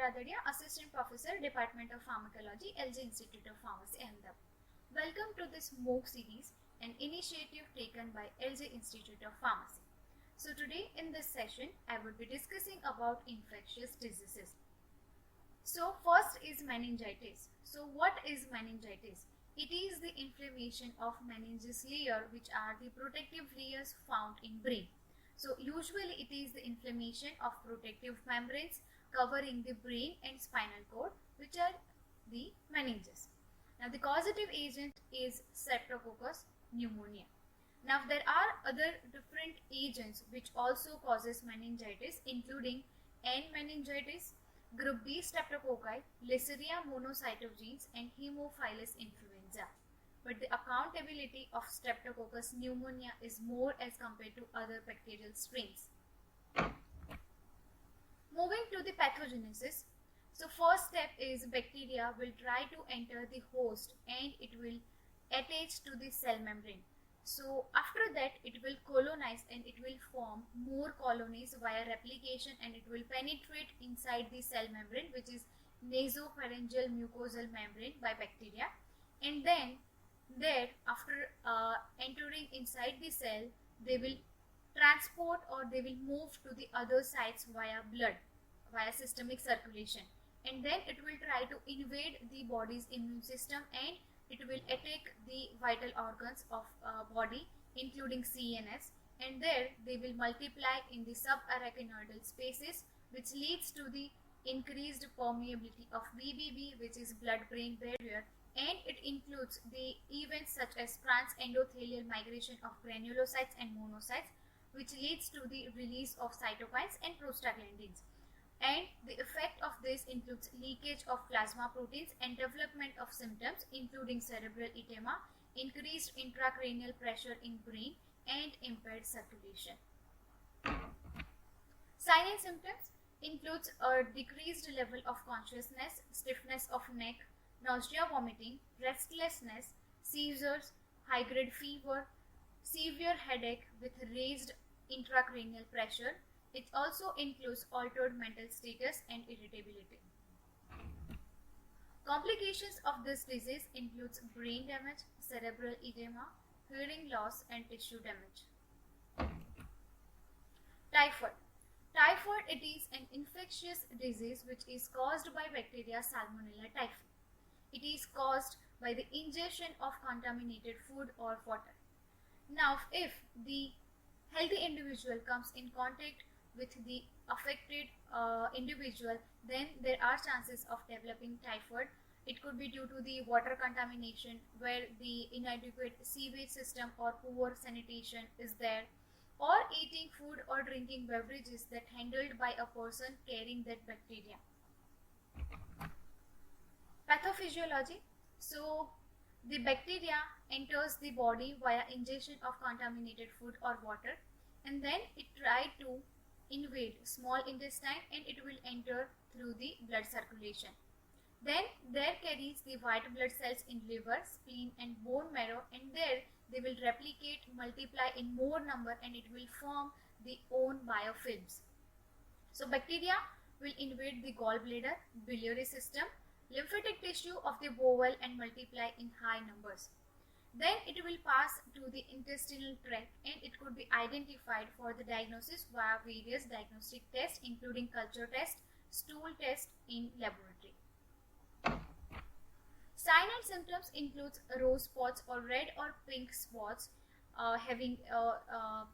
Radhadia, Assistant Professor, Department of Pharmacology, LG Institute of Pharmacy, Ahmedabad. Welcome to this MOOC series, an initiative taken by LG Institute of Pharmacy. So today in this session, I will be discussing about infectious diseases. So first is meningitis. So what is meningitis? It is the inflammation of meninges layer, which are the protective layers found in brain. So usually it is the inflammation of protective membranes covering the brain and spinal cord, which are the meninges. Now the causative agent is Streptococcus pneumoniae. Now there are other different agents which also causes meningitis, including N meningitis, Group B streptococci, Listeria monocytogenes, and Haemophilus influenza. But the accountability of Streptococcus pneumoniae is more as compared to other bacterial strains. Moving to the pathogenesis. So first step is bacteria will try to enter the host and it will attach to the cell membrane. So after that it will colonize and it will form more colonies via replication, and it will penetrate inside the cell membrane, which is nasopharyngeal mucosal membrane, by bacteria. And then there, after entering inside the cell, they will transport or they will move to the other sites via blood, via systemic circulation, and then it will try to invade the body's immune system and it will attack the vital organs of body, including CNS, and there they will multiply in the subarachnoidal spaces, which leads to the increased permeability of BBB, which is blood-brain barrier, and it includes the events such as transendothelial migration of granulocytes and monocytes, which leads to the release of cytokines and prostaglandins. And the effect of this includes leakage of plasma proteins and development of symptoms including cerebral edema, increased intracranial pressure in brain, and impaired circulation. Signs and symptoms includes a decreased level of consciousness, stiffness of neck, nausea, vomiting, restlessness, seizures, high-grade fever, severe headache with raised intracranial pressure. It also includes altered mental status and irritability. Complications of this disease includes brain damage, cerebral edema, hearing loss, and tissue damage. Typhoid. Typhoid, it is an infectious disease which is caused by bacteria Salmonella typhi. It is caused by the ingestion of contaminated food or water. Now, if the healthy individual comes in contact with the affected individual, then there are chances of developing typhoid. It could be due to the water contamination, where the inadequate sewage system or poor sanitation is there, or eating food or drinking beverages that handled by a person carrying that bacteria. Pathophysiology. So the bacteria enters the body via ingestion of contaminated food or water, and then it tries to invade small intestine and it will enter through the blood circulation. Then there carries the white blood cells in liver, spleen, and bone marrow, and there they will replicate, multiply in more number, and it will form the own biofilms. So bacteria will invade the gallbladder, biliary system, lymphatic tissue of the bowel and multiply in high numbers. Then it will pass to the intestinal tract and it could be identified for the diagnosis via various diagnostic tests, including culture test, stool test in laboratory. Signs and symptoms includes rose spots or red or pink spots, having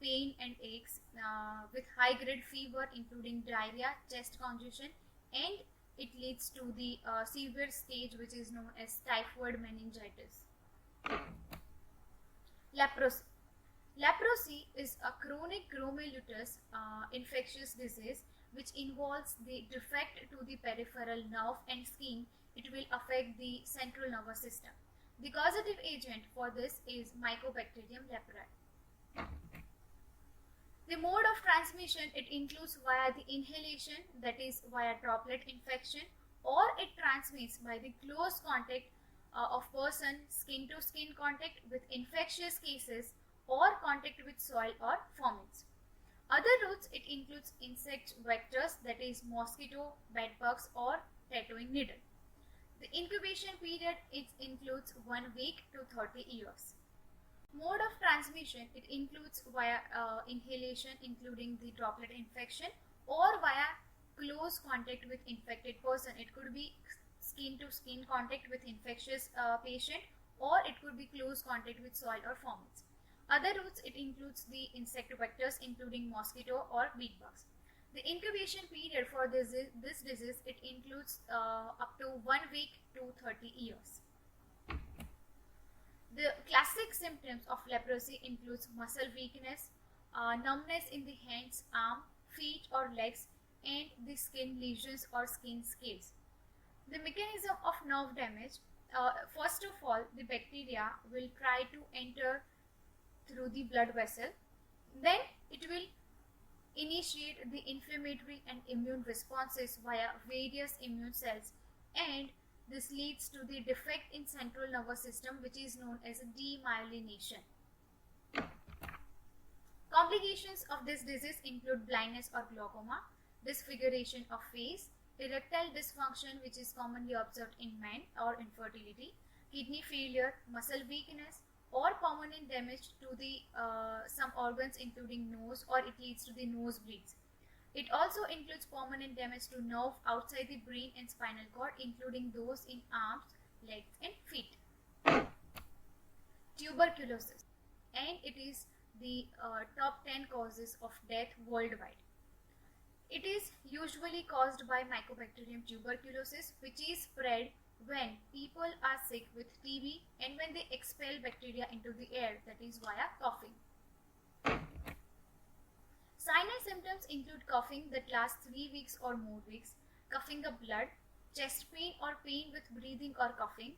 pain and aches, with high-grade fever, including diarrhea, chest congestion, and it leads to the severe stage, which is known as typhoid meningitis. Leprosy. Leprosy is a chronic glomerular infectious disease which involves the defect to the peripheral nerve and skin. It will affect the central nervous system. The causative agent for this is Mycobacterium leprae. The mode of transmission, it includes via the inhalation, that is via droplet infection, or it transmits by the close contact of person, skin to skin contact with infectious cases, or contact with soil or foments. Other routes, it includes insect vectors, that is mosquito, bedbugs, or tattooing needle. The incubation period, it includes 1 week to 30 years. Mode of transmission, it includes via inhalation, including the droplet infection, or via close contact with infected person. It could be skin to skin contact with infectious patient, or it could be close contact with soil or fomites. Other routes, it includes the insect vectors, including mosquito or bedbugs. The incubation period for this disease, it includes up to 1 week to 30 years. The classic symptoms of leprosy includes muscle weakness, numbness in the hands, arm, feet or legs, and the skin lesions or skin scales. The mechanism of nerve damage, first of all, the bacteria will try to enter through the blood vessel. Then it will initiate the inflammatory and immune responses via various immune cells, and this leads to the defect in central nervous system, which is known as demyelination. Complications of this disease include blindness or glaucoma, disfiguration of face, erectile dysfunction, which is commonly observed in men, or infertility, kidney failure, muscle weakness, or permanent damage to the some organs including nose, or it leads to the nosebleeds. It also includes permanent damage to nerve outside the brain and spinal cord, including those in arms, legs and feet. Tuberculosis, and it is the top 10 causes of death worldwide. It is usually caused by Mycobacterium tuberculosis, which is spread when people are sick with TB and when they expel bacteria into the air, that is via coughing. Sign and symptoms include coughing that lasts 3 weeks or more weeks, coughing up blood, chest pain or pain with breathing or coughing,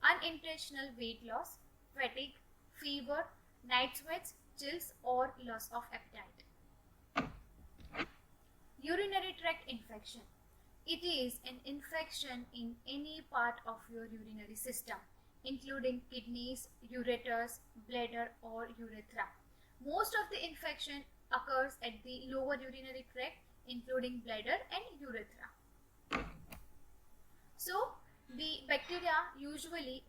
unintentional weight loss, fatigue, fever, night sweats, chills or loss of appetite. Urinary tract infection. It is an infection in any part of your urinary system, including kidneys, ureters, bladder or urethra. Most of the infection occurs at the lower urinary tract, including bladder and urethra. So the bacteria usually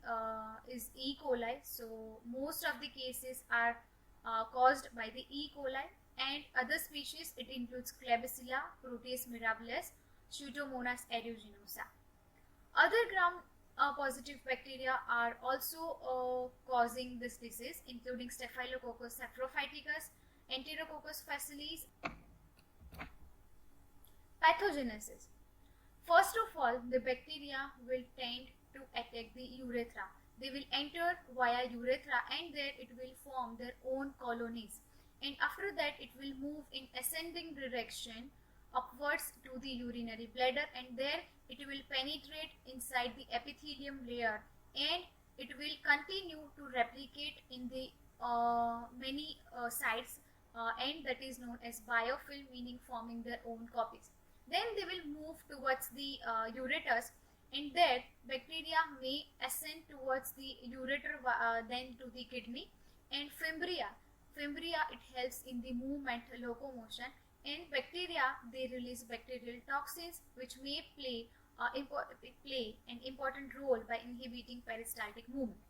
is E. coli. So most of the cases are caused by the E. coli, and other species, it includes Klebsiella, Proteus mirabilis, Pseudomonas aeruginosa. Other gram positive bacteria are also causing this disease, including Staphylococcus saprophyticus, Enterococcus facilis. Pathogenesis. First of all, the bacteria will tend to attack the urethra. They will enter via urethra, and there it will form their own colonies. And after that, it will move in ascending direction upwards to the urinary bladder, and there it will penetrate inside the epithelium layer, and it will continue to replicate in the many sites, and that is known as biofilm, meaning forming their own copies. Then they will move towards the ureters, and there bacteria may ascend towards the ureter, then to the kidney. And Fimbria, it helps in the movement, locomotion, and bacteria, they release bacterial toxins which may play an important role by inhibiting peristaltic movement.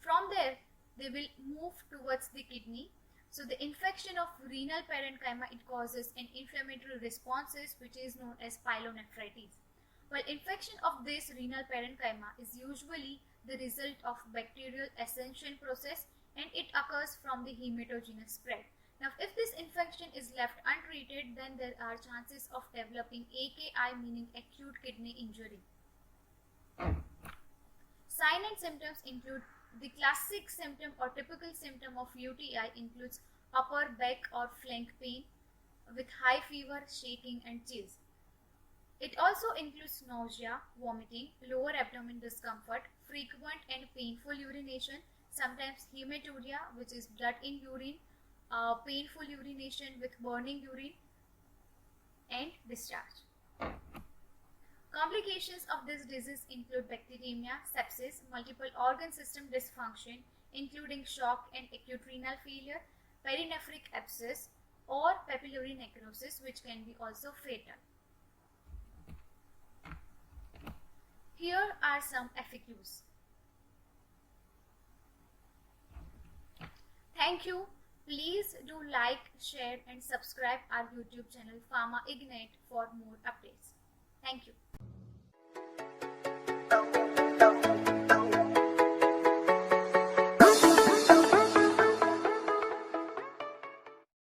From there they will move towards the kidney. So the infection of renal parenchyma, it causes an inflammatory responses which is known as pyelonephritis. While infection of this renal parenchyma is usually the result of bacterial ascension process, and it occurs from the hematogenous spread. Now, if this infection is left untreated, then there are chances of developing AKI, meaning acute kidney injury. Sign and symptoms include the classic symptom or typical symptom of UTI includes upper back or flank pain with high fever, shaking and chills. It also includes nausea, vomiting, lower abdomen discomfort, frequent and painful urination, sometimes hematuria, which is blood in urine, painful urination with burning urine, and discharge. Complications of this disease include bacteremia, sepsis, multiple organ system dysfunction, including shock and acute renal failure, perinephric abscess, or papillary necrosis, which can be also fatal. Here are some FAQs. Thank you. Please do like, share and subscribe our YouTube channel Pharma Ignite for more updates. Thank you.